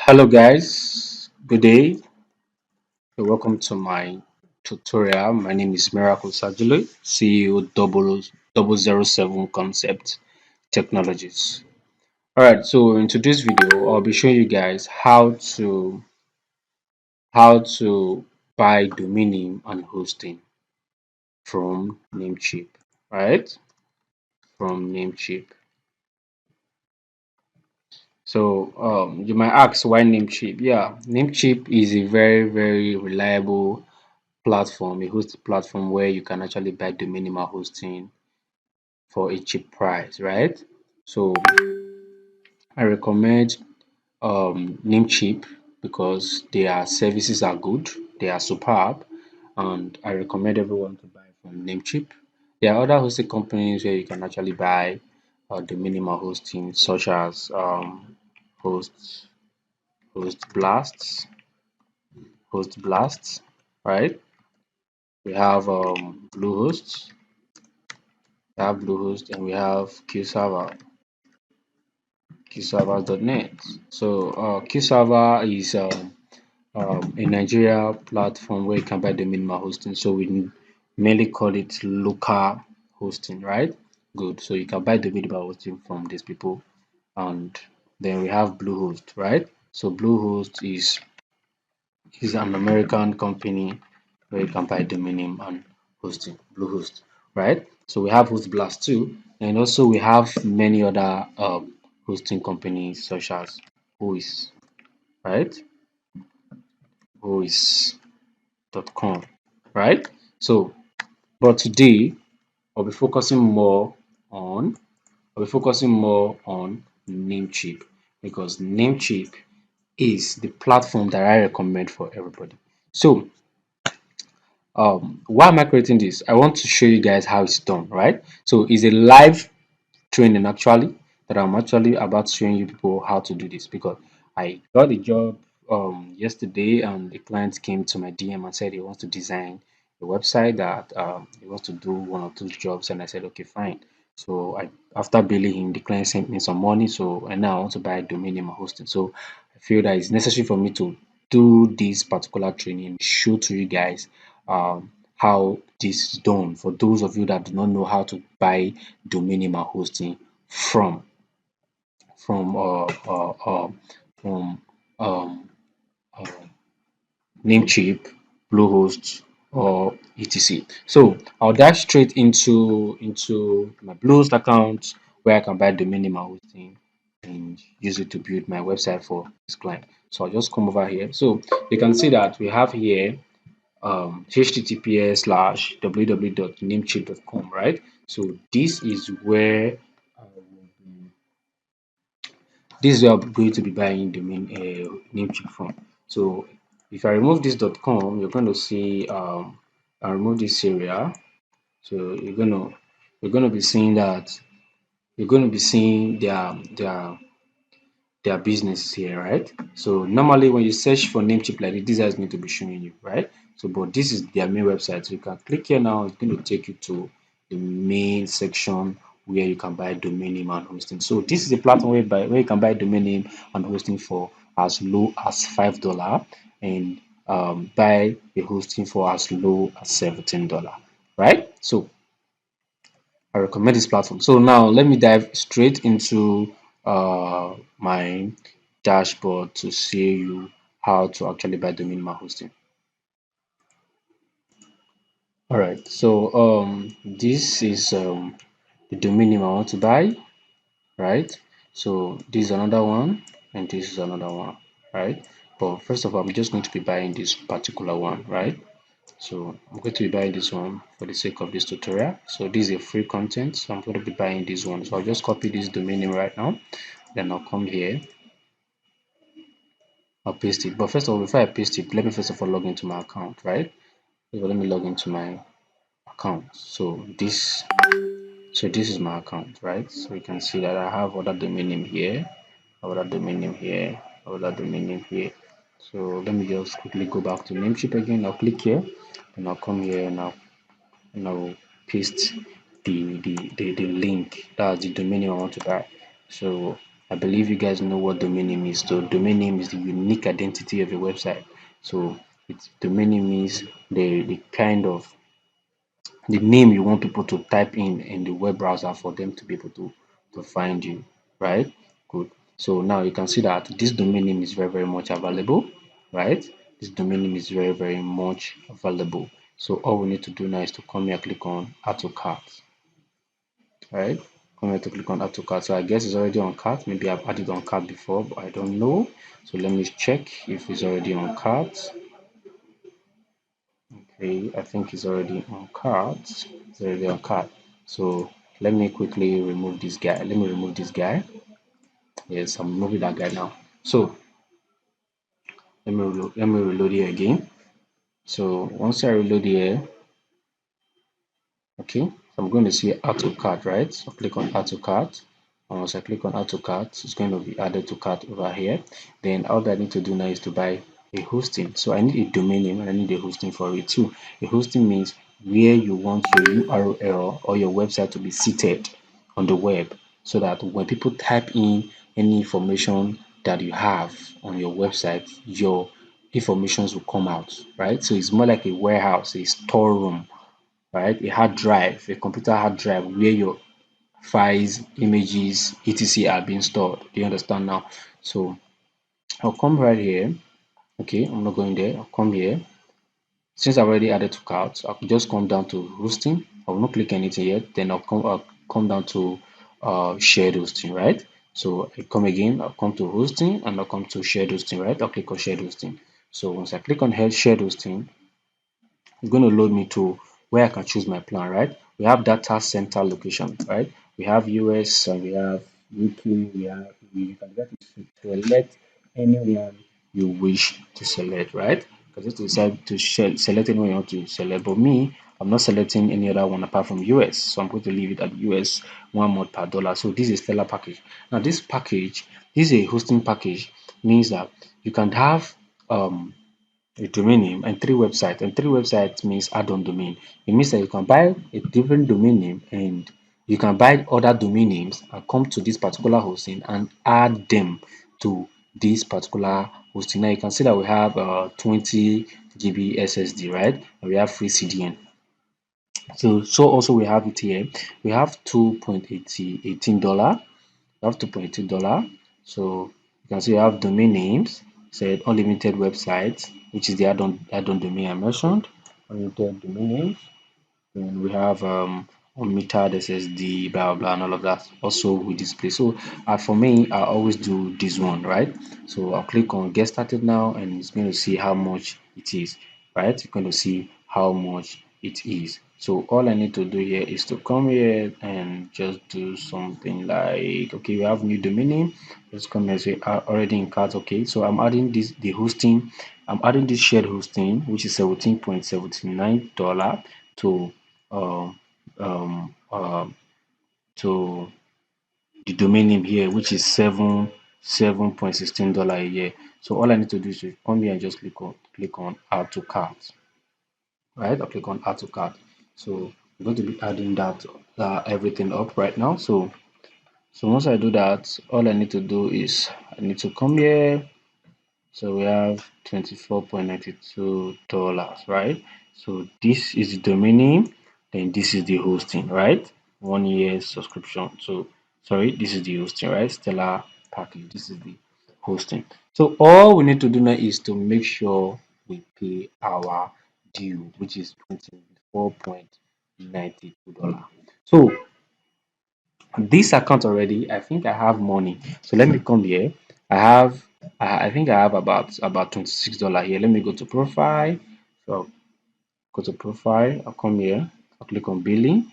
Hello guys, good day. Welcome to my tutorial. My name is Miracle Sajulu, CEO double 007 Concept Technologies. Alright, so in today's video, I'll be showing you guys how to buy domain name and hosting from Namecheap. Right? From Namecheap. So you might ask why Namecheap? Yeah, Namecheap is a very reliable platform, a host platform where you can actually buy the minimal hosting for a cheap price, right? So I recommend Namecheap because their services are good, they are superb, and I recommend everyone to buy from Namecheap. There are other hosting companies where you can actually buy the minimal hosting, such as Host Host Blasts, Host Blasts, right? We have Bluehost, and we have QServer.net. So QServer is a Nigeria platform where you can buy the minimal hosting. So we mainly call it local hosting, right? Good. So you can buy the minimal hosting from these people, and then we have Bluehost, right? So Bluehost is an American company where you can buy domain name and hosting, Bluehost, right? So we have Host Blast too, and also we have many other hosting companies such as Whois, right? Whois.com, right? So, but today I'll be focusing more on I'll be focusing more on Namecheap because Namecheap is the platform that I recommend for everybody. So why am I creating this? I want to show you guys how it's done, right? So it's a live training actually that I'm actually about showing you people how to do this because I got a job yesterday, and the client came to my DM and said he wants to design a website that he wants to do one or two jobs, and I said okay, fine. So after billing him, the client sent me some money, so and now I want to buy a domain name and hosting. So I feel that it's necessary for me to do this particular training, show to you guys how this is done for those of you that do not know how to buy domain name and hosting from from uh, uh, uh, from um, uh, Namecheap, Bluehost, or etc. So I'll dash straight into my Bluehost account where I can buy domain name and hosting and use it to build my website for this client. So I'll just come over here. So you can see that we have here https://www.namecheap.com, right? So this is where I'm going to be buying the main Namecheap from. So if I remove this .com, you're going to see I remove this area. So you're gonna be seeing that you're going to be seeing their business here, right? So normally when you search for Namecheap like this is going to be showing you, right? So but this is their main website. So you can click here now, it's going to take you to the main section where you can buy domain name and hosting. So this is a platform where you can buy domain name and hosting for as low as $5 and buy the hosting for as low as $17, right? So I recommend this platform. So now let me dive straight into my dashboard to show you how to actually buy domain name hosting. All right, so this is the domain name I want to buy, right? So this is another one, and this is another one, right? But first of all, I'm just going to be buying this particular one, right? So I'm going to be buying this one for the sake of this tutorial. So this is a free content, so I'm going to be buying this one. So I'll just copy this domain name right now, then I'll come here, I'll paste it. But first of all, before I paste it, let me first of all log into my account, right? So let me log into my account. So this is my account, right? So you can see that I have other domain name here, other domain name here, other domain name here. So let me just quickly go back to Namecheap again. I'll click here, and I'll come here and I'll paste the link, that's the domain name I want to buy. So I believe you guys know what domain name is. So domain name is the unique identity of a website. So it's domain name is the kind of the name you want people to type in the web browser for them to be able to find you, right? Good. So now you can see that this domain name is very much available, right? This domain name is very much available. So all we need to do now is to come here, click on add to cart, right? Come here to click on add to cart. So I guess it's already on cart. Maybe I've added on cart before, but I don't know. So let me check if it's already on cart. Okay, I think it's already on cart. It's already on cart. So let me quickly remove this guy. Let me remove this guy. Yes, I'm removing that guy now. So let me reload here again. So once I reload here, okay, so I'm going to see add to cart, right? So click on add to cart. And once I click on add to cart, it's going to be added to cart over here. Then all that I need to do now is to buy a hosting. So I need a domain name and I need a hosting for it too. A hosting means where you want your URL or your website to be seated on the web so that when people type in any information that you have on your website, your informations will come out, right? So it's more like a warehouse, a storeroom, right? A hard drive, a computer hard drive where your files, images, etc. are being stored. Do you understand now? So I'll come right here. Okay, I'm not going there. I'll come here. Since I've already added to cart, I'll just come down to hosting. I will not click anything yet. Then I'll come down to shared hosting, right? So I come again, I'll come to hosting and I'll come to shared hosting, right? I'll click on shared hosting. So once I click on shared hosting, it's going to load me to where I can choose my plan, right? We have data center location, right? We have US and we have UK, you can get to select anyone you wish to select, right? Because just decide to select anyone you want to select. But me, I'm not selecting any other one apart from US. So I'm going to leave it at US 1 month per dollar. So this is stellar package. Now this package, this is a hosting package, means that you can have a domain name and three websites. And three websites means add-on domain. It means that you can buy a different domain name and you can buy other domain names and come to this particular hosting and add them to this particular hosting. Now you can see that we have 20 GB SSD, right? And we have free CDN. So also we have it here. We have $2.18. We have $2.18. So you can see you have domain names, said unlimited websites, which is the add-on domain I mentioned, unlimited domain names. Then we have unmetered SSD, blah blah, and all of that. Also with display. So for me, I always do this one, right? So I'll click on get started now, and it's going to see how much it is, right? You're going to see how much it is. So all I need to do here is to come here and just do something like, okay, we have new domain name. Let's come here and say already in cart. Okay, so I'm adding this the hosting. I'm adding this shared hosting, which is $17.79 to um, um, um, to the domain name here, which is $7.16 a year. So all I need to do is to come here and just click on add to cart, right? I'll click on add to cart. So I'm going to be adding that everything up right now. So once I do that, all I need to do is I need to come here. So we have $24.92, right? So this is the domain name, then this is the hosting, right? 1 year subscription. So sorry, this is the hosting, right? Stellar package. This is the hosting. So all we need to do now is to make sure we pay our due, which is $24.92. So this account already, I think I have money. So let me come here. I have, I think I have about $26 here. Let me go to profile. So go to profile. I'll come here. I'll click on billing.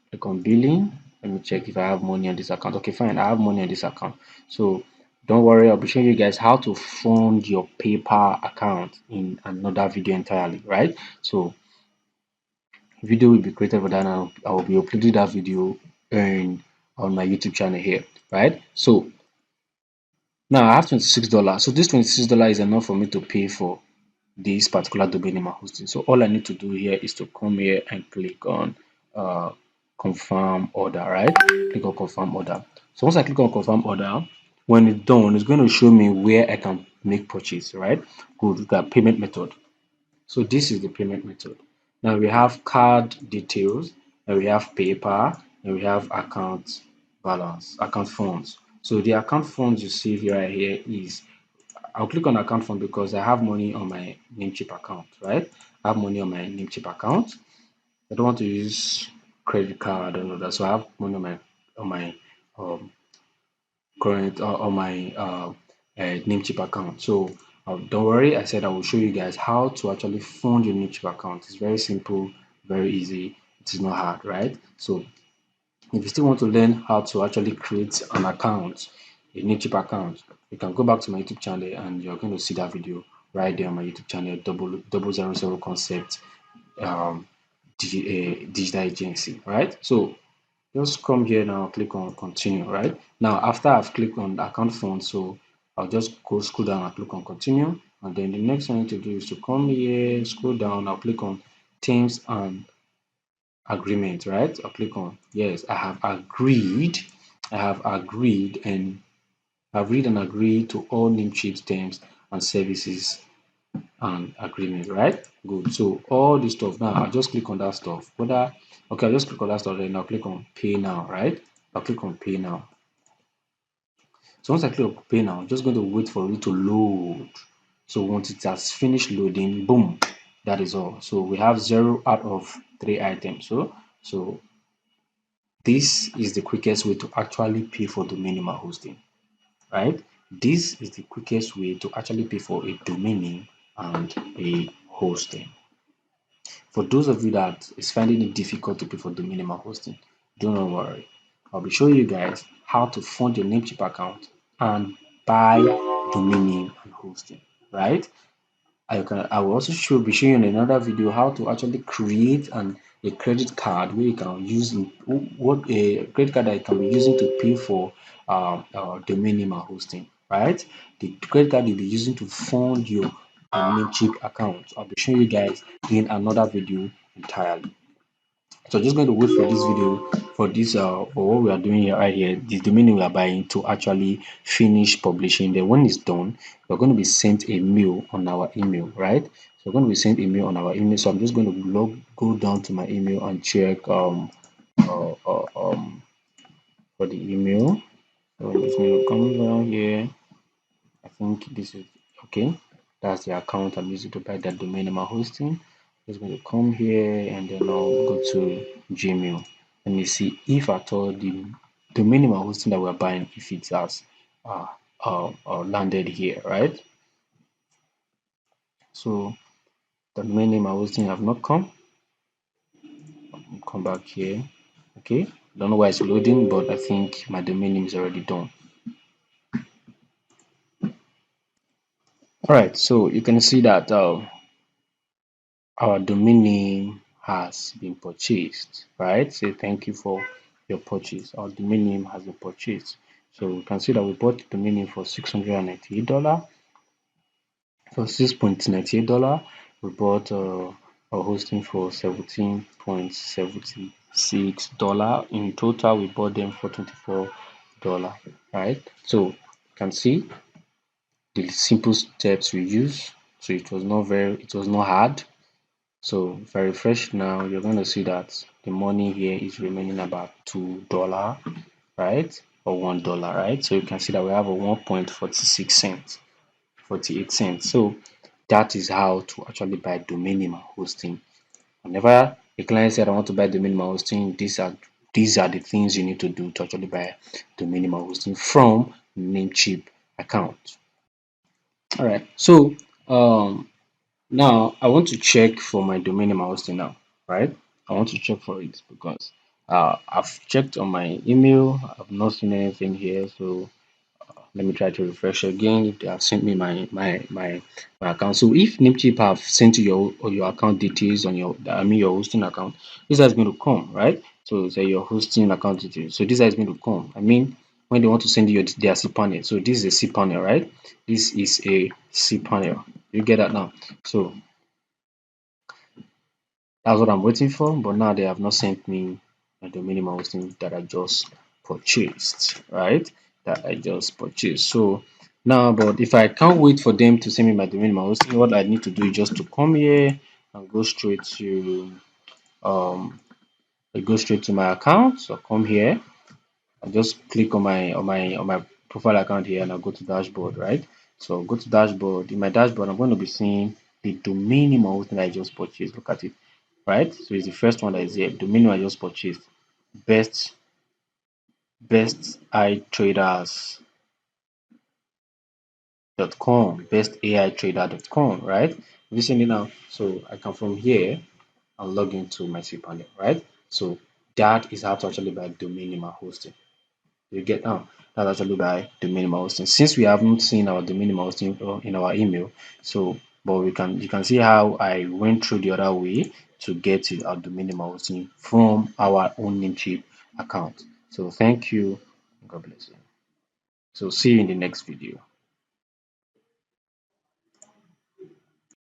Click on billing. Let me check if I have money on this account. Okay, fine. I have money on this account. So don't worry. I'll be showing you guys how to fund your PayPal account in another video entirely. Right. So video will be created for that, and I will be uploading that video in on my YouTube channel here, right? So now I have $26. So this $26 is enough for me to pay for this particular domain name I'm hosting. So all I need to do here is to come here and click on uh confirm order, right? Click on confirm order. So once I click on confirm order, when it's done, it's going to show me where I can make purchase, right? Good, look at payment method. So this is the payment method. Now we have card details, and we have paper, and we have account balance, account funds. So the account funds you see here right here is, I'll click on account fund because I have money on my Namecheap account, right? I have money on my Namecheap account. I don't want to use credit card and all that, so I have money on my um, current on my Namecheap account. So don't worry, I said I will show you guys how to actually fund your Namecheap account. It's very simple, very easy. It is not hard, right? So if you still want to learn how to actually create an account, a Namecheap account, you can go back to my YouTube channel and you're going to see that video right there on my YouTube channel, double zero zero concept um, digital agency, right? So just come here now, click on continue, right? Now, after I've clicked on account fund, so I'll just go scroll down and click on continue. And then the next thing I need to do is to come here, scroll down, I'll click on terms and agreement, right? I'll click on yes, I have agreed. I have agreed and I've read and agreed to all Namecheap terms and services and agreement, right? Good. So all this stuff now, I'll just click on that stuff. Whether okay, I'll just click on that stuff, then I'll click on pay now, right? I'll click on pay now. So once I click on pay now, I'm just going to wait for it to load. So once it has finished loading, boom, that is all. So we have 0 out of 3 items. So this is the quickest way to actually pay for domain name and hosting, right? This is the quickest way to actually pay for a domain name and a hosting. For those of you that is finding it difficult to pay for domain name and hosting, do not worry. I'll be showing you guys how to fund your Namecheap account and buy domain name and hosting, right? I will also be showing you in another video how to actually create a credit card where you can use what a credit card that you can be using to pay for domain name and hosting, right? The credit card you'll be using to fund your Namecheap account. I'll be showing you guys in another video entirely. So just going to wait for this video for this for what we are doing here right here, the domain name we are buying to actually finish publishing. Then when it's done, we're going to be sent a mail on our email, right? So we're going to be sent a mail on our email. So I'm just going to go down to my email and check uh, uh, um for the email. So I'm just going to come down here. I think this is okay. That's the account I'm using to buy that domain name and hosting. Just going to come here and then I'll go to Gmail. Let me see if at all the domain name and hosting that we're buying, if it has landed here, right? So the domain name and hosting have not come. Come back here. Okay. Don't know why it's loading, but I think my domain name is already done. All right. So you can see that our domain name has been purchased, right? Say thank you for your purchase. Our domain name has been purchased. So we can see that we bought the domain name for $698. For $6.98, we bought our hosting for $17.76. In total, we bought them for $24, right? So you can see the simple steps we use. So it was not hard. So if I refresh now, you're going to see that the money here is remaining about $2, right? Or $1, right? So you can see that we have a 1.46 cents, 48 cents. So that is how to actually buy domain name and hosting. Whenever a client said I want to buy domain name and hosting, these are the things you need to do to actually buy domain name and hosting from Namecheap account. All right. So now I want to check for my domain name and hosting now, right? I want to check for it because I've checked on my email. I've not seen anything here. So let me try to refresh again. If they have sent me my account. So if Namecheap have sent you your account details on your your hosting account, this is going to come, right? So say your hosting account details. So this is going to come. When they want to send you their cPanel. So this is a cPanel, right? This is a cPanel. You get that now? So that's what I'm waiting for. But now they have not sent me the minimum hosting that I just purchased, right? That I just purchased. So now, but if I can't wait for them to send me my domain name hosting, what I need to do is just to come here and go straight to I go straight to my account. So come here, I just click on my profile account here and I'll go to dashboard, right? So go to dashboard. In my dashboard, I'm going to be seeing the domain name hosting I just purchased. Look at it, right? So it's the first one that is here. Domain name I just purchased. Best best eye traders com, bestaItrader.com, right? Listen it now. So I come from here and log into my cPanel, right? So that is how to actually buy domain name and hosting. You get now. That's actually by domain name hosting. Since we haven't seen our domain name hosting in our email, so but we can you can see how I went through the other way to get to our domain name hosting from our own Namecheap account. So thank you. God bless you. So see you in the next video.